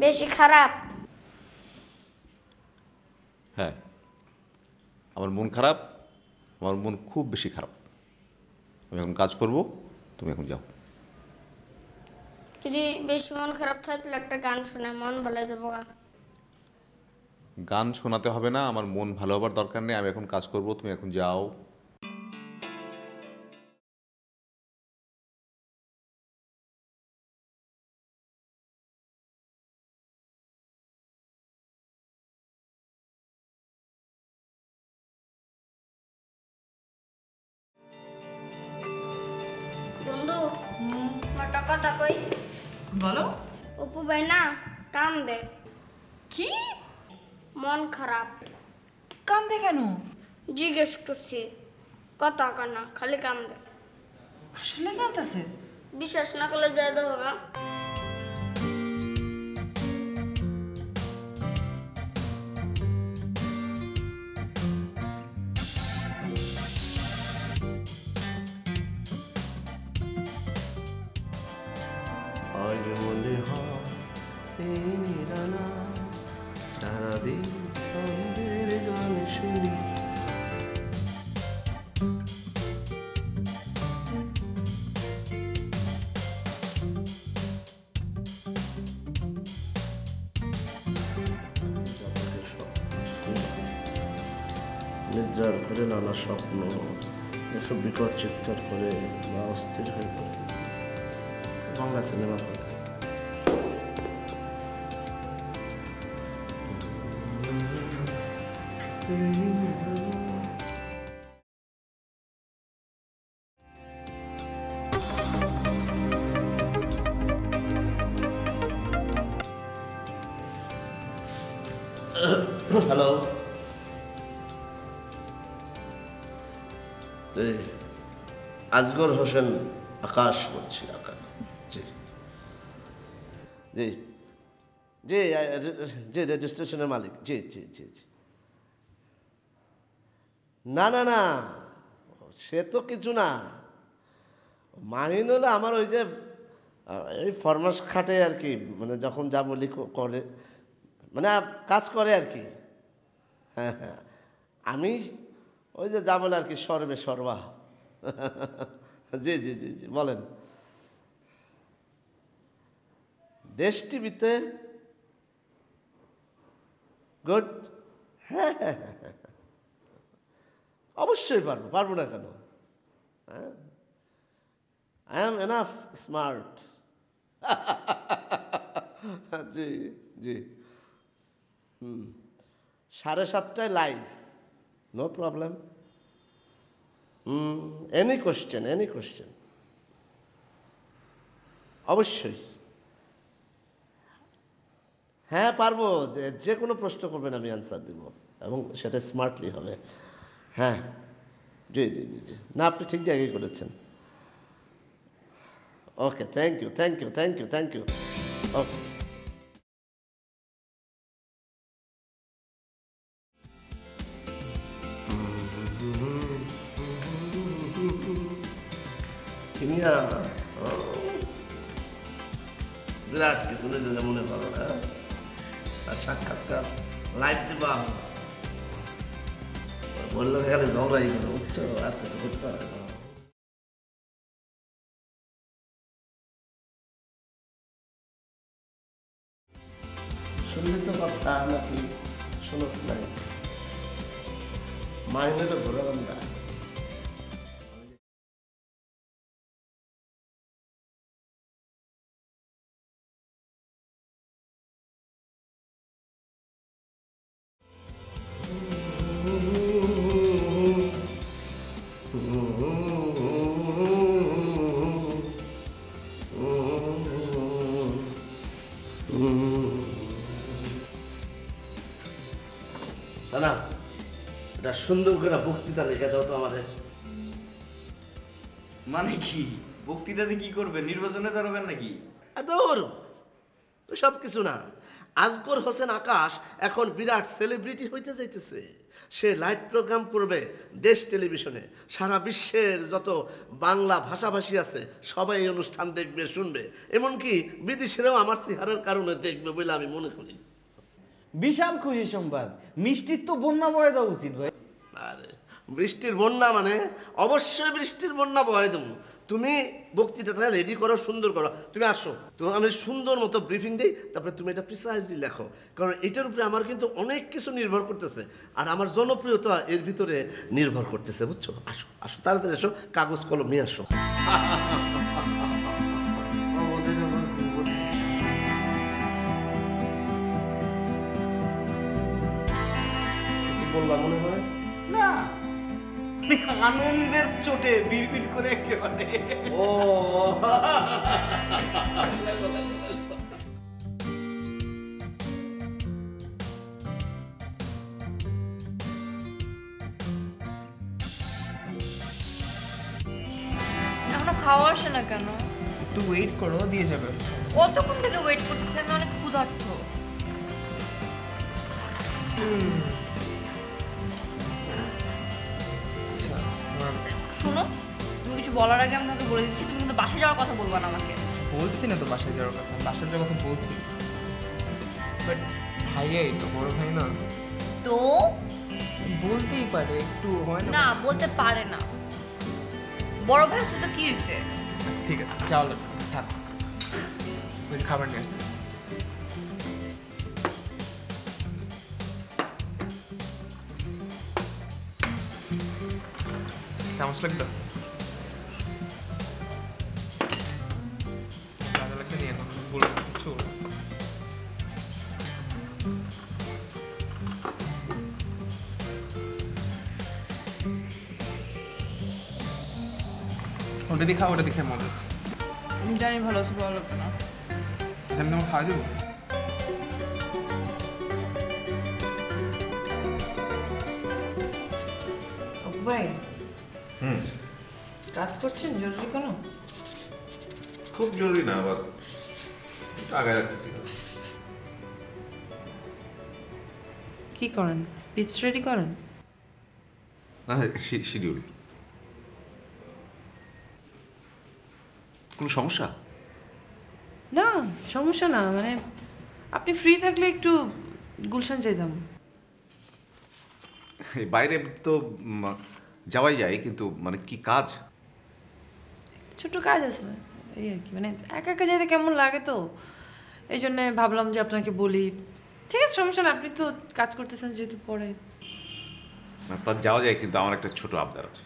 বেশি খারাপ? হ্যাঁ, আমার মন খারাপ, আমার মন খুব বেশি খারাপ। আমি এখন কাজ করব, তুমি এখন যাও। যদি বেশি মন খারাপ থাকে তাহলে একটা গান শুনে মন ভালো যাবো। গান শোনাতে হবে না, আমার মন ভালো হবার দরকার নেই। আমি এখন কাজ করব, তুমি এখন যাও। বন্ধু, একটা কথা কই। বলো। অপু ভাই না কাম দে। কি? মন খারাপ। কান্দে কেন? জিজ্ঞেস করছি, কথা কানা খালি কাম দে। আসলে কাঁদতেছে? বিশ্বাস না করলে যাই দেখো গা। আজ মনে হয় এই নিরালা সারাদিন ছন্দের গান শুনি। নিদ্রার করে নানা স্বপ্ন দেখে বিকট চিৎকার করে বা অস্থির হয়ে পড়ে। বাংলা সিনেমার কথা। হ্যালো, আজগর হোসেন আকাশ বলছি। আকাশ, জি জি জি জি রেজিস্ট্রেশনের মালিক। জি জি জি জি। না না না, সে তো কিছু না। মাহিন হলো আমার ওই যে এই ফরমাস খাটে আর কি, মানে যখন যা বলি করে, মানে কাজ করে আর কি। হ্যাঁ হ্যাঁ, আমি ওই যে যা বলে আর কি, সর্বে সর্বা। জি জি জি জি, বলেন। দেশ টিভিতে? গুড। হ্যাঁ হ্যাঁ হ্যাঁ, অবশ্যই পারবো, পারবো না কেন? হ্যাঁ, আই এম এনাফ স্মার্ট। জি জি। 7:30 live, no problem. Any question, any question, অবশ্যই। হ্যাঁ পারবো, যে কোনো প্রশ্ন করবেন আমি অ্যান্সার দিব, এবং সেটা স্মার্টলি হবে। হ্যাঁ জি জি জি জি, না আপনি ঠিক জায়গায় করেছেন। Okay, thank you thank you thank you thank you. Okay. কিনিয়া বিরাট কিছু দিলে মনে করো না, আর সাক্ষাৎকার লাইভ দিবা বললো খালি ঝগড়াই করো, বুঝছো, আর কিছু করতে হবে না। শুনলি তো কথা নাকি শোনস নাই? মাইনেরও ঘোরা বান্ধা। না, এটা সুন্দর করে বক্তৃতা লিখে দাও তো আমাদের। মানে কি? বক্তৃতাতে কি করবেন? নির্বাচনে দাঁড়াবেন নাকি? দৌড়, সব কিছু না, আজগর হোসেন আকাশ এখন বিরাট সেলিব্রিটি হইতে যাইতেছে। সে লাইভ প্রোগ্রাম করবে দেশ টেলিভিশনে। সারা বিশ্বের যত বাংলা ভাষাভাষী আছে সবাই এই অনুষ্ঠান দেখবে, শুনবে। এমনকি বিদেশিরাও আমার চেহারার কারণে দেখবে বলে আমি মনে করি। বিশাল খুশি সংবাদ। মিষ্টির তো বন্যা বয়ে দেওয়া উচিত ভাই। আরে বৃষ্টির বন্যা মানে অবশ্যই বৃষ্টির বন্যা বয়ে দেবো। তুমি বক্তৃতাটা রেডি করো, সুন্দর করো। তুমি আসো, তো আমি সুন্দর মতো ব্রিফিং দিই, তারপরে তুমি এটা প্রিসাইজলি লেখো। কারণ এটার উপরে আমার কিন্তু অনেক কিছু নির্ভর করতেছে, আর আমার জনপ্রিয়তা এর ভিতরে নির্ভর করতেছে, বুঝছো? আসো আসো, তাড়াতাড়ি আসো, কাগজ কলম নিয়ে আসো। বললাম মনে হয় না, আনন্দের চোটে বিড়বিড় করে একেবারে। ও এখনো খাওয়া আসে না কেন? একটু ওয়েট করো, দিয়ে যাবে। কতক্ষণ থেকে ওয়েট করতেছি, আমি অনেক ক্ষুধার্ত। আচ্ছা, শোনো, তুমি কিছু বলার আগে আমি তোমাকে বলে দিচ্ছি, তুমি কিন্তু বাসে যাওয়ার কথা বলবা না আমাকে। বলছি না তো বাসায় যাওয়ার কথা, বাসায় যাওয়ার কথা বলছি, বাট ভাইয়াই তো, বড় ভাই না, তো বলতেই পারে, একটু হয় না। না, বলতে পারে না। বড় ভাইয়ের সাথে কি হয়েছে? আচ্ছা ঠিক আছে, যাও লাগবে, থাক, ওই যে খাবার নিয়ে আসতেছি। চামচ লাগবে? লাগবে লাগবে নিয়ে এখন বলবো কিছু। ওটা দিয়ে খাও, ওটা দেখে মজা আছে। জানি ভালো আছে, ভালো লাগবে না। আমি তোমাকে খাওয়া দেবো। ভাই কাজ করছেন জরুরি কোনো? খুব জরুরি না, আবার আগে রাখতেছি। কি করেন? স্পিচ রেডি করেন? না, শিডিউল। কোনো সমস্যা? না সমস্যা না, মানে আপনি ফ্রি থাকলে একটু গুলশান যেতাম। বাইরে তো যাওয়াই যায়, কিন্তু মানে কি কাজ? ছোট কাজ আছে এই আর কি, মানে একা একা যেতে কেমন লাগে, তো এই জন্যে ভাবলাম যে আপনাকে বলি। ঠিক আছে, সমস্যা না, আপনি তো কাজ করতেছেন যেহেতু পরে। না, তার যাওয়া যায়, কিন্তু আমার একটা ছোট আবদার আছে।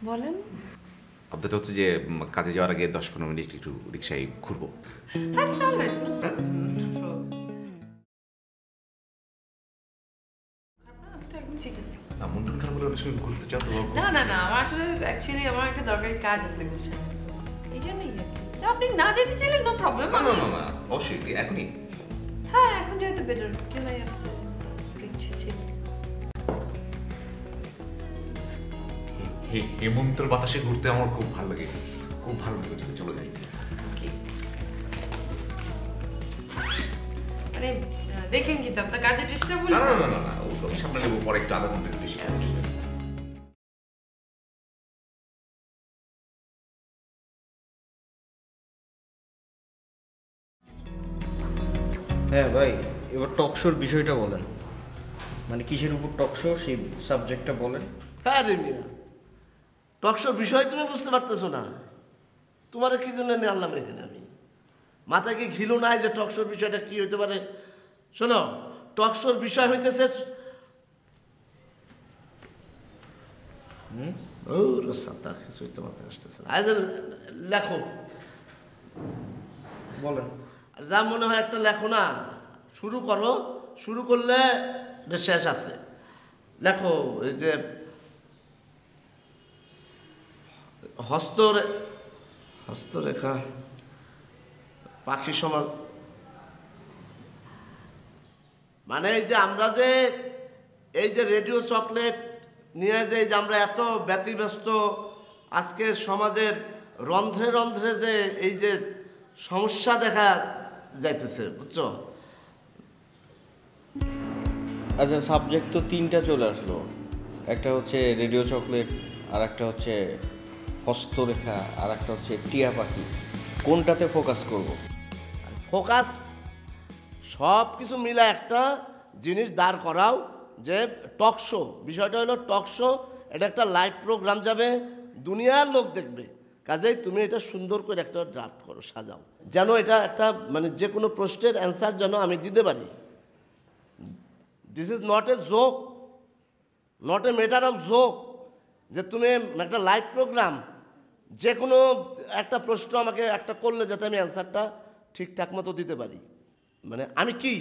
বলেন। আবদারটা হচ্ছে যে কাজে যাওয়ার আগে 10-15 মিনিট একটু রিক্সায় ঘুরবো। হ্যাঁ চলবে। ঠিক আছে। না, মন টন খারাপ হলে অনেক সময় ঘুরতে চাও তো বাবু। না না না, আমার আসলে অ্যাকচুয়ালি আমার একটা দরকারি কাজ আছে গুলশানে, এই জন্যই আর কি। তো আপনি না যেতে চাইলে নো প্রবলেম। না না না না, অবশ্যই এখনই। হ্যাঁ এখন যেহেতু বেটার, কেন আসছে হেমন্তের বাতাসে ঘুরতে আমার খুব ভালো লাগে, খুব ভালো লাগে। চলে যাই। মানে দেখেন কিন্তু আপনার কাজে ডিস্টার্ব না হলো। না না না, ও তো সামনে নেবো, পরে একটু আধা ঘন্টা বেশি। হ্যাঁ ভাই, এবার টকশোর বিষয়টা বলেন। মানে কিসের উপর টকশো, সেই সাবজেক্টটা বলেন। হ্যাঁ রে মিয়া, টকশোর বিষয় তুমি বুঝতে পারতেছো না? তোমার কি জন্য নিয়ে আনলাম এখানে আমি? মাথায় কি ঘিলো নাই যে টকশোর বিষয়টা কি হইতে পারে? শোনো, টকশোর বিষয় হইতেছে ও সাতা কিছুই তো মাথায় আসতেছে না। আজ লেখো, বলেন। আর যা মনে হয় একটা লেখো না, শুরু করো, শুরু করলে এটা শেষ আছে। লেখো এই যে হস্তরেখা, পাখি সমাজ, মানে এই যে আমরা যে এই যে রেডিও চকলেট নিয়ে যে এই যে আমরা এত ব্যতিব্যস্ত, আজকে সমাজের রন্ধ্রে রন্ধ্রে যে এই যে সমস্যা দেখা যাইতেছে, বুঝছো? আচ্ছা, সাবজেক্ট তো 3টা চলে আসলো, একটা হচ্ছে রেডিও চকলেট, আর একটা হচ্ছে হস্তরেখা, আর একটা হচ্ছে টিয়া পাখি। কোনটাতে ফোকাস করব? ফোকাস সব কিছু মিলে একটা জিনিস দাঁড় করাও, যে টক শো। বিষয়টা হলো টক শো, এটা একটা লাইভ প্রোগ্রাম যাবে, দুনিয়ার লোক দেখবে। কাজেই তুমি এটা সুন্দর করে একটা ড্রাফট করো, সাজাও, যেন এটা একটা মানে যে কোনো প্রশ্নের অ্যান্সার যেন আমি দিতে পারি। This is not a joke, not a matter of joke, যে তুমি একটা লাইভ প্রোগ্রাম, যে কোনো একটা প্রশ্ন আমাকে একটা করলে যাতে আমি অ্যান্সারটা ঠিকঠাক মতো দিতে পারি। মানে আমি কি,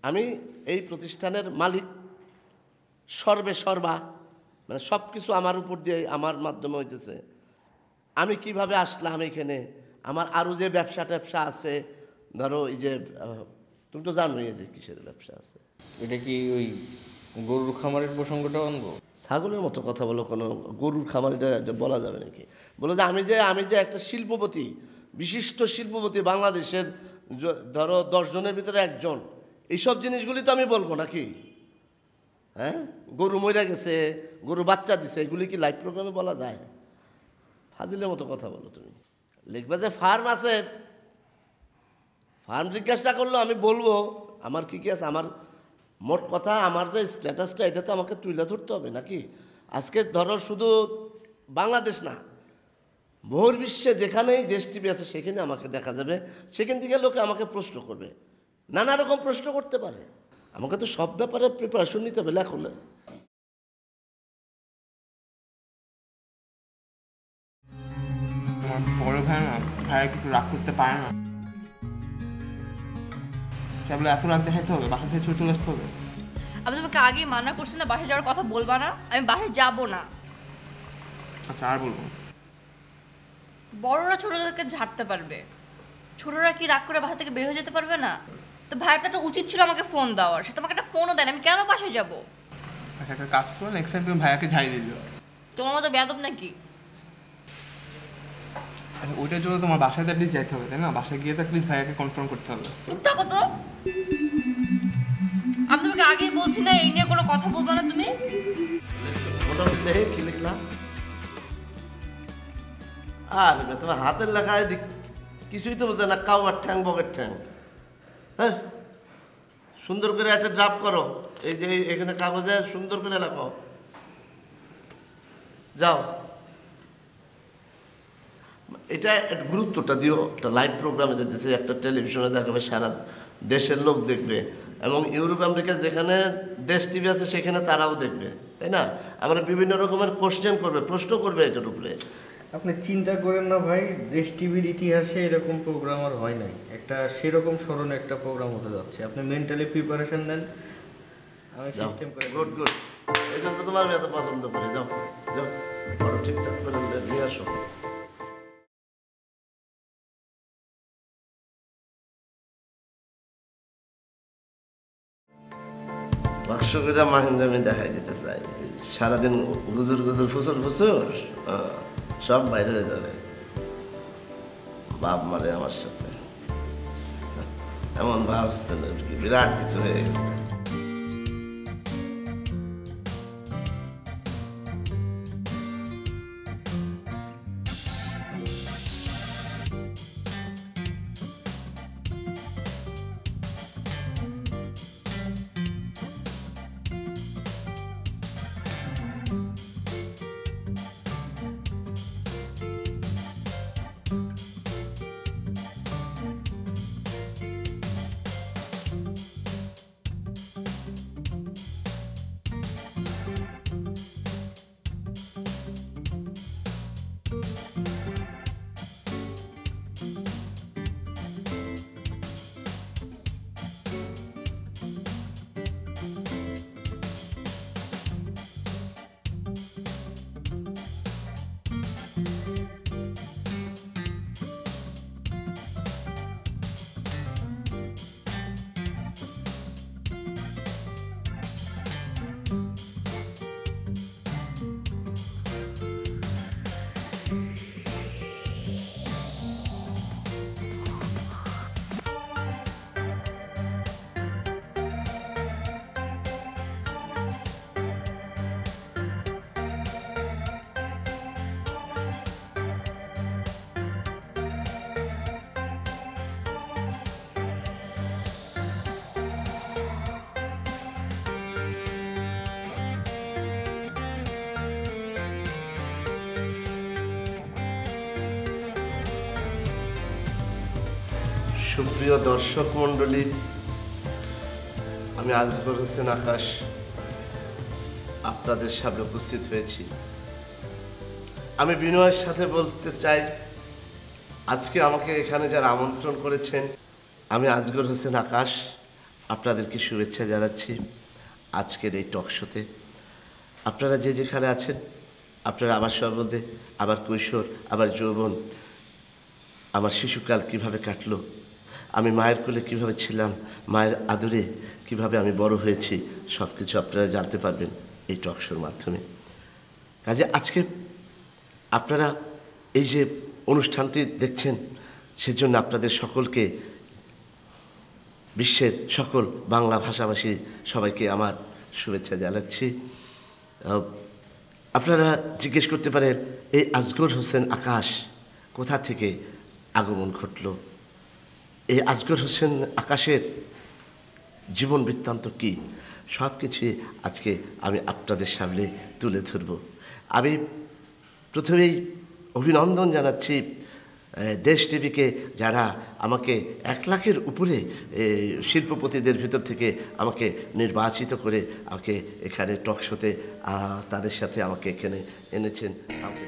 আমি এই প্রতিষ্ঠানের মালিক, সর্বে সর্বা, মানে সব কিছু আমার উপর দিয়ে আমার মাধ্যমে হইতেছে। আমি কিভাবে আসলাম এখানে, আমার আরও যে ব্যবসা ট্যাবসা আছে, ধরো এই যে তুমি তো জানোই এই যে কিসের ব্যবসা আছে। এটা কি ওই গরুর খামারের প্রসঙ্গটা আনবো? ছাগলের মতো কথা বলো, কোনো গরুর খামার এটা বলা যাবে নাকি? বলো যে আমি যে একটা শিল্পপতি, বিশিষ্ট শিল্পপতি, বাংলাদেশের ধরো 10 জনের ভিতরে একজন, এইসব জিনিসগুলি তো আমি বলবো নাকি? হ্যাঁ, গরু মরে গেছে, গরু বাচ্চা দিছে, এগুলি কি লাইভ প্রোগ্রামে বলা যায়? ফাজিলের মতো কথা বলো তুমি। লিখবে যে ফার্ম আছে, ফার্ম জিজ্ঞাসা করলো আমি বলবো আমার কি কি আছে। আমার মোট কথা, আমার যে স্ট্যাটাসটা, এটা তো আমাকে তুলে ধরতে হবে নাকি? আজকে ধরো শুধু বাংলাদেশ না, বহির্বিশ্বে যেখানেই দেশ টিভি আছে সেখানে আমাকে দেখা যাবে, সেখান থেকে লোকে আমাকে প্রশ্ন করবে, নানা রকম প্রশ্ন করতে পারে। আমাকে তো সব ব্যাপারে প্রিপারেশন নিতে হবে লেখলে। আমার বড় ভাই না, ভাইয়া একটু রাগ করতে পারে না। সে বলে এত রাগ দেখাইতে হবে, বাসা থেকে চলে আসতে হবে। আমি তোমাকে আগেই মানা করছি না বাসায় যাওয়ার কথা বলবা না, আমি বাসায় যাব না। আচ্ছা, আর বলবো? বড়রা ছোটদেরকে ঝাড়তে পারবে, ছোটরা কি রাগ করে বাসা থেকে বের হয়ে যেতে পারবে না? তো ভাইয়ের তো একটা উচিত ছিল আমাকে ফোন দেওয়ার, সে তোমাকে একটা ফোনও দেন, আমি কেন বাসায় যাব? আচ্ছা, একটা কাজ করো, নেক্সট টাইম তুমি ভাইয়াকে ঝাড়ি দিয়ে দিও। তোমার মতো বেয়াদব নাকি? আচ্ছা, ওইটার জন্য তোমার বাসায় তো অ্যাটলিস্ট যাইতে হবে, তাই না? বাসায় গিয়ে তো অ্যাটলিস্ট ভাইয়াকে কনফার্ম করতে হবে। চুপ থাকো তো। আমি তোমাকে আগেই বলছি না এই নিয়ে কোনো কথা বলবো না তুমি। মোটামুটি দেখে কি লিখলাম? আর তোমার হাতের লেখায় কিছুই তো বোঝে না, কাউয়ার ঠ্যাং বগের ঠ্যাং। হ্যাঁ, সুন্দর করে একটা ড্রাফট করো, এই যে এখানে কাগজে সুন্দর করে লেখো, যাও। এটা একটু গুরুত্বটা দিও, একটা লাইভ প্রোগ্রামে যেতেছে, একটা টেলিভিশনে দেখাবে, সারা দেশের লোক দেখবে, এবং ইউরোপ আমেরিকা যেখানে দেশ টিভি আছে সেখানে তারাও দেখবে, তাই না? আমরা বিভিন্ন রকমের কোশ্চেন করবে, প্রশ্ন করবে এটার উপরে। আপনি চিন্তা করেন না ভাই, দেশ টিভির ইতিহাসে এরকম প্রোগ্রাম আর হয় নাই। একটা সেরকম স্মরণে একটা প্রোগ্রাম হতে যাচ্ছে। আপনি মেন্টালি প্রিপারেশন নেন, আমি সিস্টেম করে। গুড গুড, এই জন্য তোমার আমি এত পছন্দ করি। যাও যাও, বড় ঠিকঠাক করে নিয়ে আসো। বাক্স করে মাহিন্দ্র আমি দেখাই দিতে চাই, সারাদিন গুজুর গুজুর ফুসুর ফুসুর সব বাইরে হয়ে যাবে। বাপ মারে আমার সাথে এমন ভাবছেন আর কি, বিরাট কিছু হয়ে গেছে। সুপ্রিয় দর্শক মণ্ডলী, আমি আজগর হোসেন আকাশ আপনাদের সামনে উপস্থিত হয়েছি। আমি বিনয়ের সাথে বলতে চাই, আজকে আমাকে এখানে যারা আমন্ত্রণ করেছেন, আমি আজগর হোসেন আকাশ আপনাদেরকে শুভেচ্ছা জানাচ্ছি আজকের এই টক শোতে। আপনারা যে যেখানে আছেন, আপনারা আবার সর্বদে, আবার কৈশোর, আবার যৌবন, আমার শিশুকাল কিভাবে কাটলো, আমি মায়ের কোলে কিভাবে ছিলাম, মায়ের আদরে কিভাবে আমি বড় হয়েছি, সব কিছু আপনারা জানতে পারবেন এই টক শোর মাধ্যমে। কাজে আজকে আপনারা এই যে অনুষ্ঠানটি দেখছেন, সেজন্য আপনাদের সকলকে, বিশ্বের সকল বাংলা ভাষাভাষী সবাইকে আমার শুভেচ্ছা জানাচ্ছি। আপনারা জিজ্ঞেস করতে পারেন, এই আজগর হোসেন আকাশ কোথা থেকে আগমন ঘটল? এই আজগর হোসেন আকাশের জীবন বৃত্তান্ত কী, সব কিছুই আজকে আমি আপনাদের সামনে তুলে ধরব। আমি প্রথমেই অভিনন্দন জানাচ্ছি দেশ টিভিকে, যারা আমাকে 1 লাখের উপরে শিল্পপতিদের ভিতর থেকে আমাকে নির্বাচিত করে আমাকে এখানে টক শোতে তাদের সাথে আমাকে এখানে এনেছেন। আমাকে